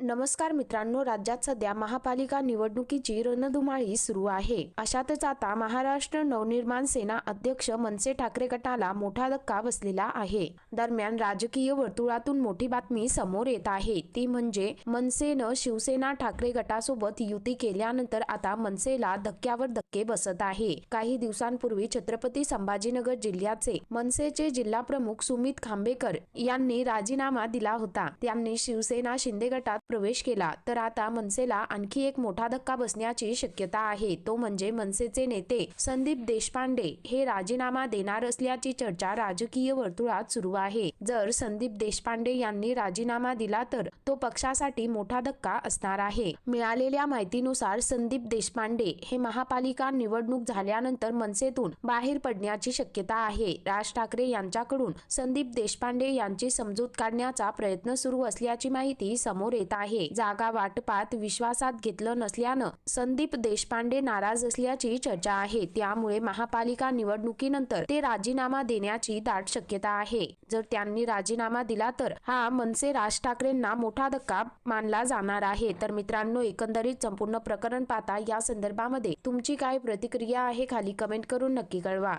नमस्कार मित्रांनो, राज्यात सध्या महापालिका निवडणुकीची रणधुमाळी सुरू आहे। अशातच आता महाराष्ट्र नवनिर्माण सेना अध्यक्ष मनसे ठाकरे गटाला मोठा धक्का बसलेला आहे। दरम्यान राजकीय वर्तुळातून मोठी बातमी समोर येत आहे, ती म्हणजे मनसेनं शिवसेना ठाकरे गटासोबत युती केल्यानंतर आता मनसेला धक्क्यावर धक्के बसत आहे। काही दिवसांपूर्वी छत्रपती संभाजीनगर जिल्ह्याचे मनसेचे जिल्हा प्रमुख सुमित खांबेकर यांनी राजीनामा दिला होता। त्यांनी शिवसेना शिंदे गटात प्रवेश केला, तर आता मनसेला आणखी एक मोठा धक्का बसण्याची शक्यता आहे। तो म्हणजे मनसेचे नेते संदीप देशपांडे हे राजीनामा देणार असल्याची चर्चा राजकीय वर्तुळात सुरू आहे। जर संदीप देशपांडे यांनी राजीनामा दिला तर तो पक्षासाठी मोठा धक्का असणार आहे। मिळालेल्या माहितीनुसार संदीप देशपांडे हे महापालिका निवडणूक झाल्यानंतर मनसेतून बाहेर पडण्याची शक्यता आहे। राज ठाकरे यांच्याकडून संदीप देशपांडे यांची समजूत काढण्याचा प्रयत्न सुरू असल्याची माहिती समोर येत आहे। जागा वाटपात विश्वासात घेतलं नसल्यानं संदीप देशपांडे नाराज असल्याची चर्चा आहे। त्यामुळे महापालिका निवडणुकीनंतर ते राजीनामा देण्याची दाट शक्यता आहे। जर त्यांनी राजीनामा दिला तर हा मनसे राज ठाकरेंना मोठा धक्का मानला जाणार आहे। तर मित्रांनो, एकंदरीत संपूर्ण प्रकरण पाहता या संदर्भामध्ये तुमची काय प्रतिक्रिया आहे, खाली कमेंट करून नक्की कळवा।